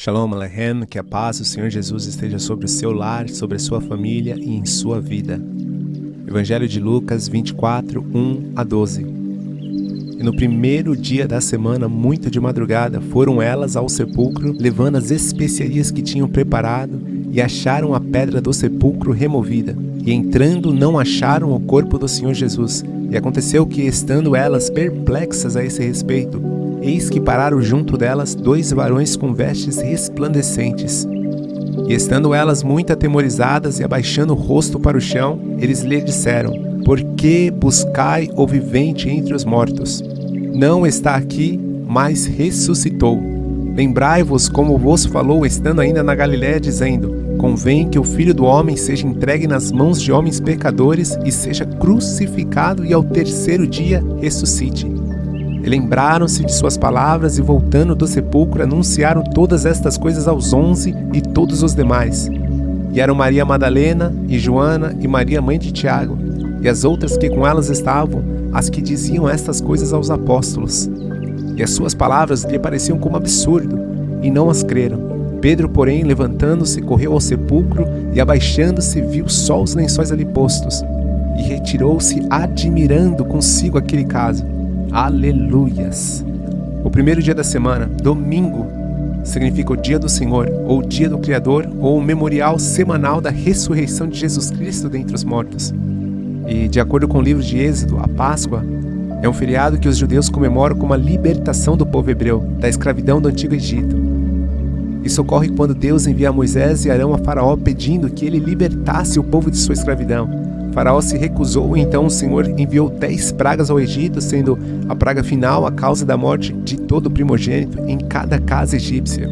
Shalom Aleichem, que a paz do Senhor Jesus esteja sobre o seu lar, sobre a sua família e em sua vida. Evangelho de Lucas 24, 1 a 12. E no primeiro dia da semana, muito de madrugada, foram elas ao sepulcro, levando as especiarias que tinham preparado, e acharam a pedra do sepulcro removida. E entrando, não acharam o corpo do Senhor Jesus. E aconteceu que, estando elas perplexas a esse respeito, eis que pararam junto delas 2 varões com vestes resplandecentes. E estando elas muito atemorizadas e abaixando o rosto para o chão, eles lhe disseram: Por que buscai o vivente entre os mortos? Não está aqui, mas ressuscitou. Lembrai-vos como vos falou estando ainda na Galiléia, dizendo: Convém que o Filho do Homem seja entregue nas mãos de homens pecadores e seja crucificado e ao terceiro dia ressuscite. E lembraram-se de suas palavras e, voltando do sepulcro, anunciaram todas estas coisas aos 11 e todos os demais. E eram Maria Madalena e Joana e Maria mãe de Tiago, e as outras que com elas estavam, as que diziam estas coisas aos apóstolos. E as suas palavras lhe pareciam como absurdo, e não as creram. Pedro, porém, levantando-se, correu ao sepulcro, e abaixando-se, viu só os lençóis ali postos, e retirou-se admirando consigo aquele caso. Aleluias! O primeiro dia da semana, domingo, significa o dia do Senhor, ou o dia do Criador, ou o memorial semanal da ressurreição de Jesus Cristo dentre os mortos. E, de acordo com o livro de Êxodo, a Páscoa é um feriado que os judeus comemoram como a libertação do povo hebreu, da escravidão do Antigo Egito. Isso ocorre quando Deus envia Moisés e Arão a Faraó pedindo que ele libertasse o povo de sua escravidão. Faraó se recusou e então o Senhor enviou 10 pragas ao Egito, sendo a praga final a causa da morte de todo primogênito em cada casa egípcia.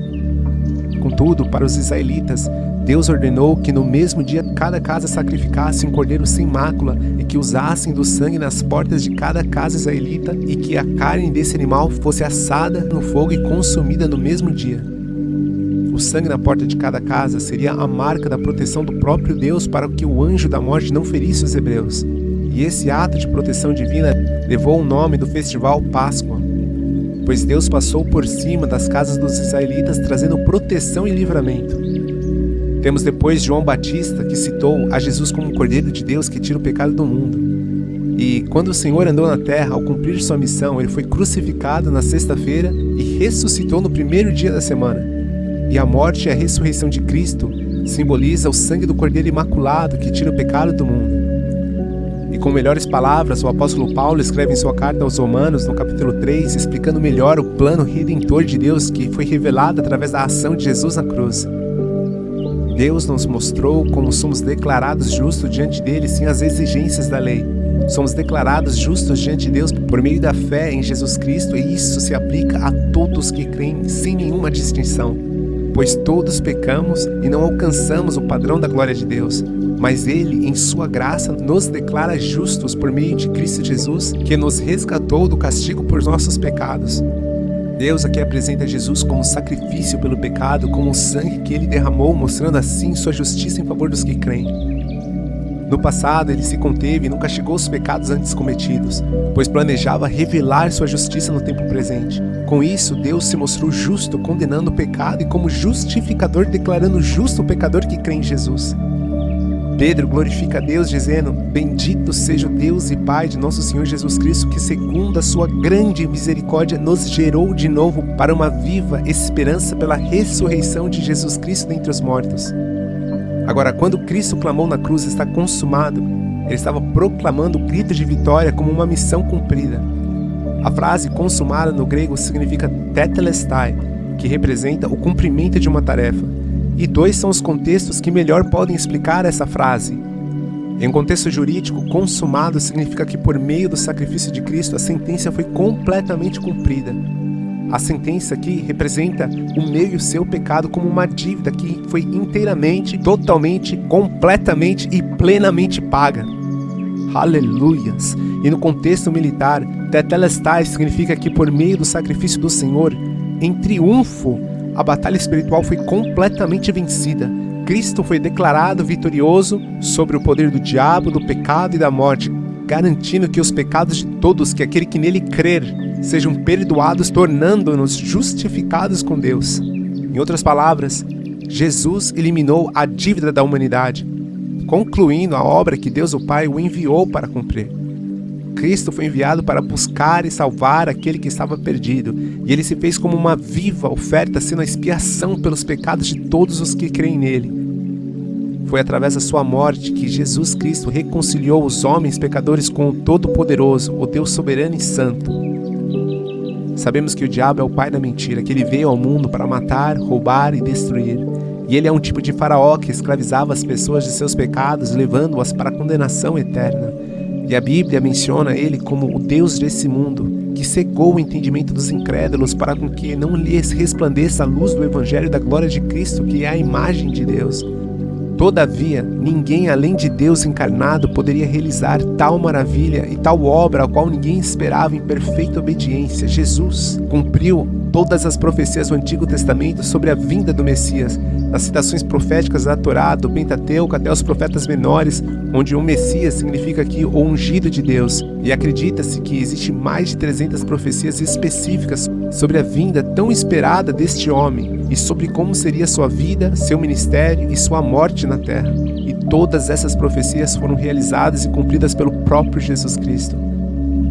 Contudo, para os israelitas, Deus ordenou que no mesmo dia cada casa sacrificasse um cordeiro sem mácula e que usassem do sangue nas portas de cada casa israelita e que a carne desse animal fosse assada no fogo e consumida no mesmo dia. O sangue na porta de cada casa seria a marca da proteção do próprio Deus para que o anjo da morte não ferisse os hebreus. E esse ato de proteção divina levou o nome do festival Páscoa, pois Deus passou por cima das casas dos israelitas trazendo proteção e livramento. Temos depois João Batista, que citou a Jesus como o Cordeiro de Deus que tira o pecado do mundo. E quando o Senhor andou na terra, ao cumprir sua missão, ele foi crucificado na sexta-feira e ressuscitou no primeiro dia da semana. E a morte e a ressurreição de Cristo simboliza o sangue do Cordeiro Imaculado que tira o pecado do mundo. E com melhores palavras, o apóstolo Paulo escreve em sua carta aos Romanos, no capítulo 3, explicando melhor o plano redentor de Deus que foi revelado através da ação de Jesus na cruz. Deus nos mostrou como somos declarados justos diante dele sem as exigências da lei. Somos declarados justos diante de Deus por meio da fé em Jesus Cristo, e isso se aplica a todos que creem sem nenhuma distinção. Pois todos pecamos e não alcançamos o padrão da glória de Deus, mas Ele, em sua graça, nos declara justos por meio de Cristo Jesus, que nos resgatou do castigo por nossos pecados. Deus aqui apresenta Jesus como sacrifício pelo pecado, como o sangue que Ele derramou, mostrando assim sua justiça em favor dos que creem. No passado, Ele se conteve e não castigou os pecados antes cometidos, pois planejava revelar sua justiça no tempo presente. Com isso, Deus se mostrou justo, condenando o pecado, e como justificador, declarando justo o pecador que crê em Jesus. Pedro glorifica a Deus, dizendo: Bendito seja o Deus e Pai de nosso Senhor Jesus Cristo, que segundo a sua grande misericórdia nos gerou de novo para uma viva esperança pela ressurreição de Jesus Cristo dentre os mortos. Agora, quando Cristo clamou na cruz: Está consumado, ele estava proclamando o grito de vitória como uma missão cumprida. A frase consumada no grego significa tetelestai, que representa o cumprimento de uma tarefa. E 2 são os contextos que melhor podem explicar essa frase. Em um contexto jurídico, consumado significa que por meio do sacrifício de Cristo a sentença foi completamente cumprida. A sentença aqui representa o meu e o seu pecado como uma dívida que foi inteiramente, totalmente, completamente e plenamente paga. Aleluias! E no contexto militar, tetelestai significa que por meio do sacrifício do Senhor, em triunfo, a batalha espiritual foi completamente vencida. Cristo foi declarado vitorioso sobre o poder do diabo, do pecado e da morte, garantindo que os pecados de todos, que aquele que nele crer, sejam perdoados, tornando-nos justificados com Deus. Em outras palavras, Jesus eliminou a dívida da humanidade, concluindo a obra que Deus o Pai o enviou para cumprir. Cristo foi enviado para buscar e salvar aquele que estava perdido, e ele se fez como uma viva oferta, sendo a expiação pelos pecados de todos os que creem nele. Foi através da sua morte que Jesus Cristo reconciliou os homens pecadores com o Todo-Poderoso, o Deus soberano e santo. Sabemos que o diabo é o pai da mentira, que ele veio ao mundo para matar, roubar e destruir. E ele é um tipo de faraó que escravizava as pessoas de seus pecados, levando-as para a condenação eterna. E a Bíblia menciona ele como o Deus desse mundo, que cegou o entendimento dos incrédulos para com que não lhes resplandeça a luz do Evangelho da glória de Cristo, que é a imagem de Deus. Todavia, ninguém além de Deus encarnado poderia realizar tal maravilha e tal obra a qual ninguém esperava em perfeita obediência. Jesus cumpriu todas as profecias do Antigo Testamento sobre a vinda do Messias, das citações proféticas da Torá, do Pentateuco até os profetas menores, onde o Messias significa aqui o ungido de Deus. E acredita-se que existe mais de 300 profecias específicas sobre a vinda tão esperada deste homem e sobre como seria sua vida, seu ministério e sua morte na terra. E todas essas profecias foram realizadas e cumpridas pelo próprio Jesus Cristo.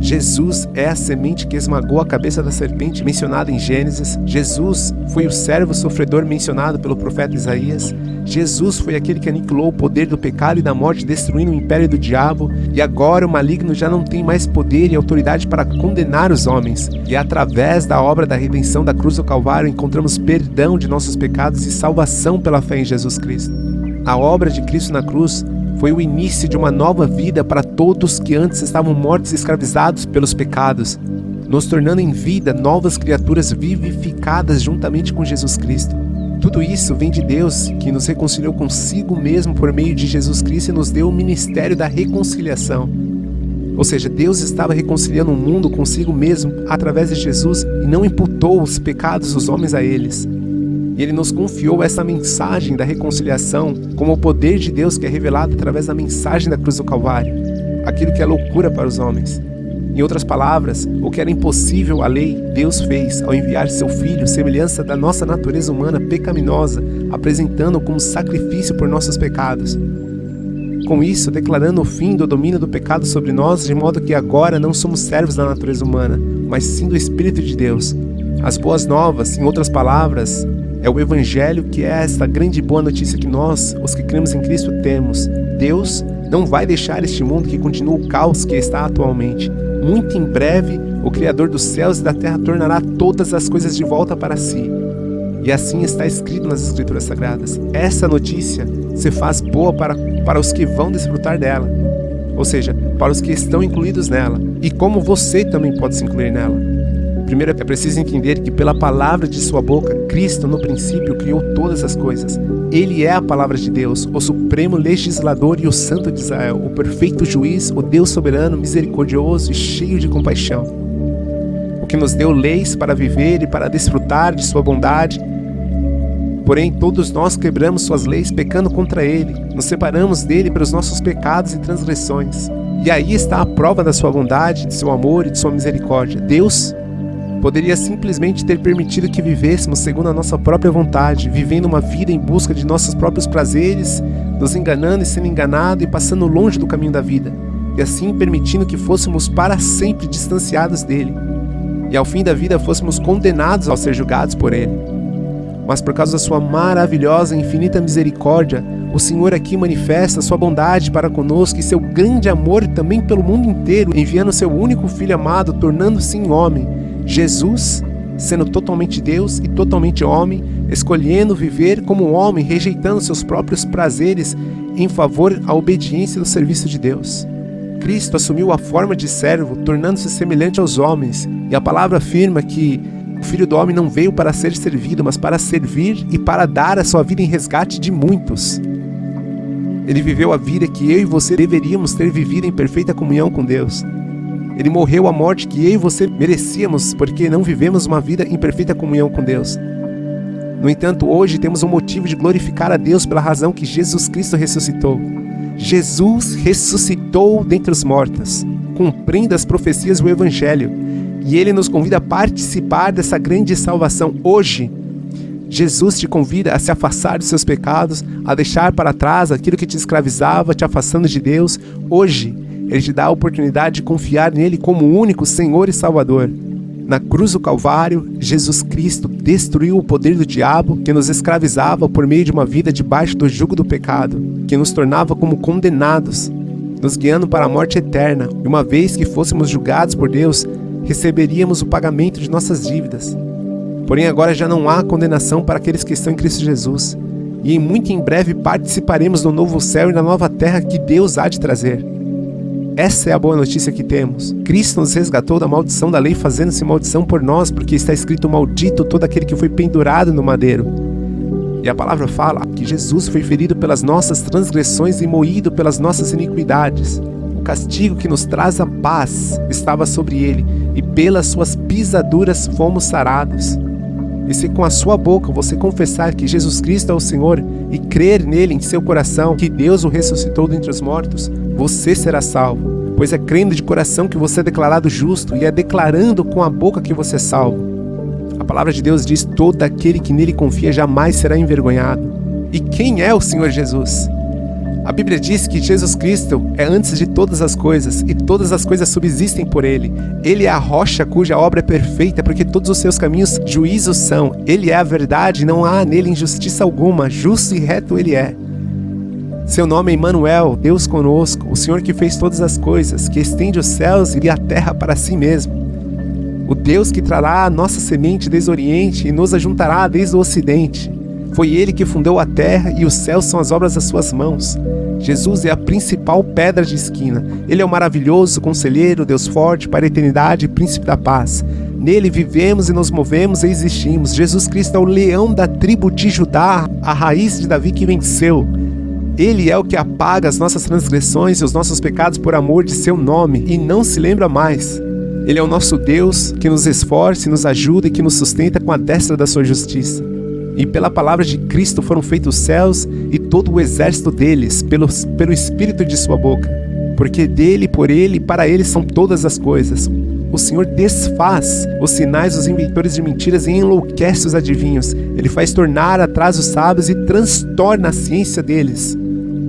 Jesus é a semente que esmagou a cabeça da serpente mencionada em Gênesis. Jesus foi o servo sofredor mencionado pelo profeta Isaías. Jesus foi aquele que aniquilou o poder do pecado e da morte, destruindo o império do diabo. E agora o maligno já não tem mais poder e autoridade para condenar os homens. E através da obra da redenção da cruz do Calvário encontramos perdão de nossos pecados e salvação pela fé em Jesus Cristo. A obra de Cristo na cruz foi o início de uma nova vida para todos que antes estavam mortos e escravizados pelos pecados, nos tornando em vida novas criaturas vivificadas juntamente com Jesus Cristo. Tudo isso vem de Deus, que nos reconciliou consigo mesmo por meio de Jesus Cristo e nos deu o ministério da reconciliação. Ou seja, Deus estava reconciliando o mundo consigo mesmo através de Jesus e não imputou os pecados dos homens a eles. E ele nos confiou essa mensagem da reconciliação como o poder de Deus que é revelado através da mensagem da cruz do Calvário, aquilo que é loucura para os homens. Em outras palavras, o que era impossível à lei, Deus fez ao enviar seu Filho, semelhança da nossa natureza humana pecaminosa, apresentando-o como sacrifício por nossos pecados. Com isso, declarando o fim do domínio do pecado sobre nós, de modo que agora não somos servos da natureza humana, mas sim do Espírito de Deus. As boas novas, em outras palavras, é o Evangelho, que é esta grande boa notícia que nós, os que cremos em Cristo, temos. Deus não vai deixar este mundo que continua o caos que está atualmente. Muito em breve, o Criador dos céus e da terra tornará todas as coisas de volta para si. E assim está escrito nas Escrituras Sagradas. Essa notícia se faz boa para os que vão desfrutar dela, ou seja, para os que estão incluídos nela, e como você também pode se incluir nela. Primeiro é preciso entender que pela palavra de sua boca, Cristo no princípio criou todas as coisas. Ele é a palavra de Deus, o supremo legislador e o santo de Israel, o perfeito juiz, o Deus soberano, misericordioso e cheio de compaixão. O que nos deu leis para viver e para desfrutar de sua bondade. Porém, todos nós quebramos suas leis pecando contra ele, nos separamos dele pelos nossos pecados e transgressões. E aí está a prova da sua bondade, de seu amor e de sua misericórdia. Deus poderia simplesmente ter permitido que vivêssemos segundo a nossa própria vontade, vivendo uma vida em busca de nossos próprios prazeres, nos enganando e sendo enganado e passando longe do caminho da vida, e assim permitindo que fôssemos para sempre distanciados dele, e ao fim da vida fôssemos condenados ao ser julgados por ele. Mas por causa da sua maravilhosa e infinita misericórdia, o Senhor aqui manifesta sua bondade para conosco e seu grande amor também pelo mundo inteiro, enviando seu único Filho amado, tornando-se em homem, Jesus, sendo totalmente Deus e totalmente homem, escolhendo viver como homem, rejeitando seus próprios prazeres em favor da obediência do serviço de Deus. Cristo assumiu a forma de servo, tornando-se semelhante aos homens, e a palavra afirma que o Filho do Homem não veio para ser servido, mas para servir e para dar a sua vida em resgate de muitos. Ele viveu a vida que eu e você deveríamos ter vivido em perfeita comunhão com Deus. Ele morreu a morte que eu e você merecíamos, porque não vivemos uma vida em perfeita comunhão com Deus. No entanto, hoje temos um motivo de glorificar a Deus pela razão que Jesus Cristo ressuscitou. Jesus ressuscitou dentre os mortos, cumprindo as profecias do Evangelho, e Ele nos convida a participar dessa grande salvação hoje. Jesus te convida a se afastar dos seus pecados, a deixar para trás aquilo que te escravizava, te afastando de Deus. Hoje, Ele te dá a oportunidade de confiar nele como o único Senhor e Salvador. Na cruz do Calvário, Jesus Cristo destruiu o poder do diabo que nos escravizava por meio de uma vida debaixo do jugo do pecado, que nos tornava como condenados, nos guiando para a morte eterna. E uma vez que fôssemos julgados por Deus, receberíamos o pagamento de nossas dívidas. Porém, agora já não há condenação para aqueles que estão em Cristo Jesus. E muito em breve participaremos do novo céu e da nova terra que Deus há de trazer. Essa é a boa notícia que temos. Cristo nos resgatou da maldição da lei, fazendo-se maldição por nós, porque está escrito: maldito todo aquele que foi pendurado no madeiro. E a palavra fala que Jesus foi ferido pelas nossas transgressões e moído pelas nossas iniquidades. O castigo que nos traz a paz estava sobre ele, e pelas suas pisaduras fomos sarados. E se com a sua boca você confessar que Jesus Cristo é o Senhor e crer nele em seu coração, que Deus o ressuscitou dentre os mortos, você será salvo. Pois é crendo de coração que você é declarado justo, e é declarando com a boca que você é salvo. A palavra de Deus diz: todo aquele que nele confia jamais será envergonhado. E quem é o Senhor Jesus? A Bíblia diz que Jesus Cristo é antes de todas as coisas, e todas as coisas subsistem por Ele. Ele é a rocha cuja obra é perfeita, porque todos os seus caminhos juízos são. Ele é a verdade, não há nele injustiça alguma, justo e reto Ele é. Seu nome é Emmanuel, Deus conosco, o Senhor que fez todas as coisas, que estende os céus e a terra para si mesmo. O Deus que trará a nossa semente desde o Oriente e nos ajuntará desde o Ocidente. Foi Ele que fundou a terra, e os céus são as obras das suas mãos. Jesus é a principal pedra de esquina. Ele é o maravilhoso conselheiro, Deus forte para a eternidade e príncipe da paz. Nele vivemos e nos movemos e existimos. Jesus Cristo é o leão da tribo de Judá, a raiz de Davi que venceu. Ele é o que apaga as nossas transgressões e os nossos pecados por amor de seu nome, e não se lembra mais. Ele é o nosso Deus que nos esforça e nos ajuda e que nos sustenta com a destra da sua justiça. E pela palavra de Cristo foram feitos os céus e todo o exército deles, pelo Espírito de sua boca. Porque dele, por ele e para ele são todas as coisas. O Senhor desfaz os sinais dos inventores de mentiras e enlouquece os adivinhos. Ele faz tornar atrás os sábios e transtorna a ciência deles.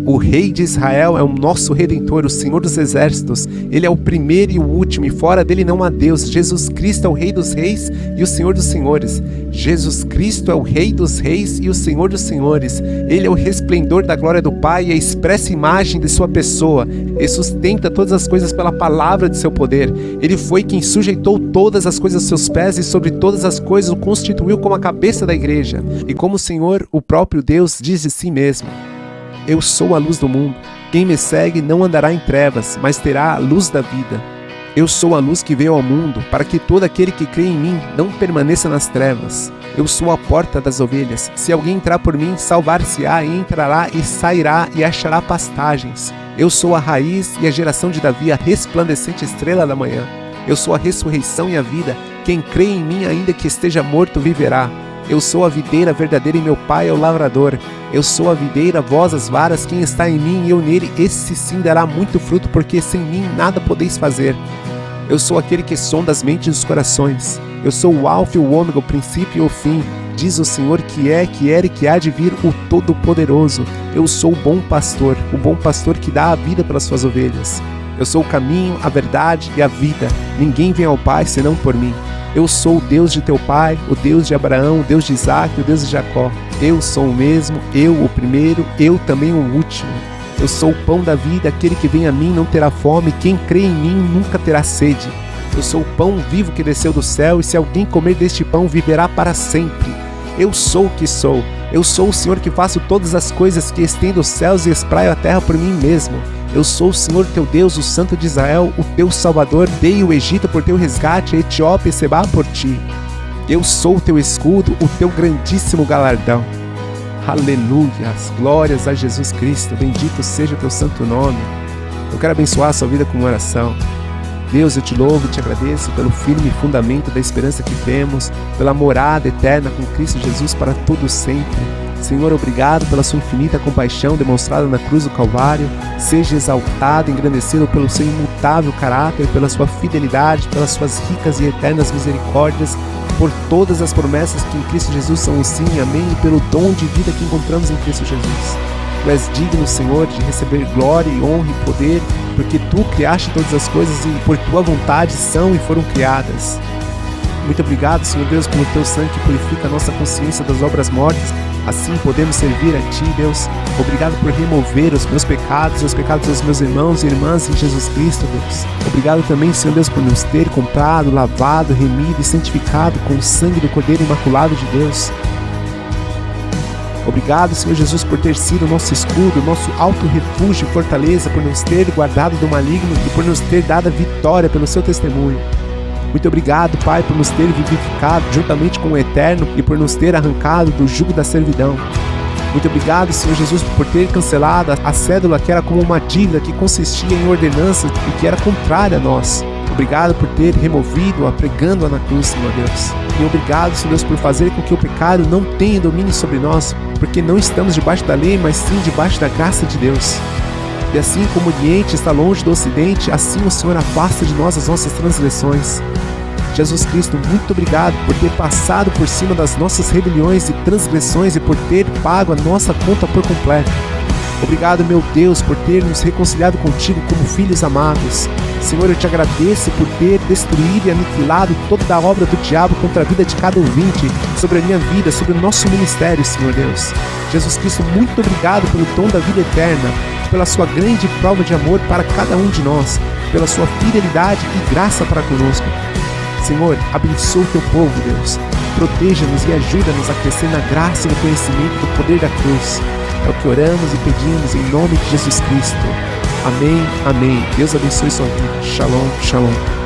O Rei de Israel é o nosso Redentor, o Senhor dos Exércitos. Ele é o primeiro e o último, e fora dele não há Deus. Jesus Cristo é o Rei dos Reis e o Senhor dos Senhores. Jesus Cristo é o Rei dos Reis e o Senhor dos Senhores. Ele é o resplendor da glória do Pai e a expressa imagem de sua pessoa. Ele sustenta todas as coisas pela palavra de seu poder. Ele foi quem sujeitou todas as coisas aos seus pés, e sobre todas as coisas o constituiu como a cabeça da igreja. E como o Senhor, o próprio Deus, diz de si mesmo: eu sou a luz do mundo. Quem me segue não andará em trevas, mas terá a luz da vida. Eu sou a luz que veio ao mundo, para que todo aquele que crê em mim não permaneça nas trevas. Eu sou a porta das ovelhas. Se alguém entrar por mim, salvar-se-á, e entrará e sairá e achará pastagens. Eu sou a raiz e a geração de Davi, a resplandecente estrela da manhã. Eu sou a ressurreição e a vida. Quem crê em mim, ainda que esteja morto, viverá. Eu sou a videira verdadeira e meu pai é o lavrador. Eu sou a videira, vós as varas, quem está em mim e eu nele, esse sim dará muito fruto, porque sem mim nada podeis fazer. Eu sou aquele que sonda as mentes e os corações. Eu sou o alfa e o ômega, o princípio e o fim, diz o Senhor que é, que era e que há de vir, o Todo-Poderoso. Eu sou o bom pastor que dá a vida pelas suas ovelhas. Eu sou o caminho, a verdade e a vida. Ninguém vem ao Pai senão por mim. Eu sou o Deus de teu pai, o Deus de Abraão, o Deus de Isaac, o Deus de Jacó. Eu sou o mesmo, eu o primeiro, eu também o último. Eu sou o pão da vida, aquele que vem a mim não terá fome, quem crê em mim nunca terá sede. Eu sou o pão vivo que desceu do céu, e se alguém comer deste pão, viverá para sempre. Eu sou o que sou. Eu sou o Senhor que faço todas as coisas, que estendo os céus e espraio a terra por mim mesmo. Eu sou o Senhor teu Deus, o Santo de Israel, o teu Salvador. Dei o Egito por teu resgate, a Etiópia e Sebá por ti. Eu sou o teu escudo, o teu grandíssimo galardão. Aleluia, glórias a Jesus Cristo, bendito seja o teu santo nome. Eu quero abençoar a sua vida com uma oração. Deus, eu te louvo e te agradeço pelo firme fundamento da esperança que temos, pela morada eterna com Cristo Jesus para todo sempre. Senhor, obrigado pela sua infinita compaixão demonstrada na cruz do Calvário. Seja exaltado e engrandecido pelo seu imutável caráter, pela sua fidelidade, pelas suas ricas e eternas misericórdias, por todas as promessas que em Cristo Jesus são o sim e amém, e pelo dom de vida que encontramos em Cristo Jesus. Tu és digno, Senhor, de receber glória e honra e poder, porque Tu criaste todas as coisas e por Tua vontade são e foram criadas. Muito obrigado, Senhor Deus, pelo Teu sangue que purifica a nossa consciência das obras mortas. Assim podemos servir a Ti, Deus. Obrigado por remover os meus pecados, os pecados dos meus irmãos e irmãs em Jesus Cristo, Deus. Obrigado também, Senhor Deus, por nos ter comprado, lavado, remido e santificado com o sangue do Cordeiro Imaculado de Deus. Obrigado, Senhor Jesus, por ter sido o nosso escudo, nosso alto refúgio e fortaleza, por nos ter guardado do maligno e por nos ter dado a vitória pelo Seu testemunho. Muito obrigado, Pai, por nos ter vivificado juntamente com o Eterno e por nos ter arrancado do jugo da servidão. Muito obrigado, Senhor Jesus, por ter cancelado a cédula que era como uma dívida que consistia em ordenanças e que era contrária a nós. Obrigado por ter removido-a pregando-a na cruz, Senhor Deus. E obrigado, Senhor Deus, por fazer com que o pecado não tenha domínio sobre nós, porque não estamos debaixo da lei, mas sim debaixo da graça de Deus. E assim como o Oriente está longe do Ocidente, assim o Senhor afasta de nós as nossas transgressões. Jesus Cristo, muito obrigado por ter passado por cima das nossas rebeliões e transgressões e por ter pago a nossa conta por completo. Obrigado, meu Deus, por ter nos reconciliado contigo como filhos amados. Senhor, eu te agradeço por ter destruído e aniquilado toda a obra do diabo contra a vida de cada ouvinte, sobre a minha vida, sobre o nosso ministério, Senhor Deus. Jesus Cristo, muito obrigado pelo dom da vida eterna, pela sua grande prova de amor para cada um de nós, pela sua fidelidade e graça para conosco. Senhor, abençoa o Teu povo, Deus. Proteja-nos e ajuda-nos a crescer na graça e no conhecimento do poder da cruz. É o que oramos e pedimos em nome de Jesus Cristo. Amém, amém. Deus abençoe sua vida. Shalom, shalom.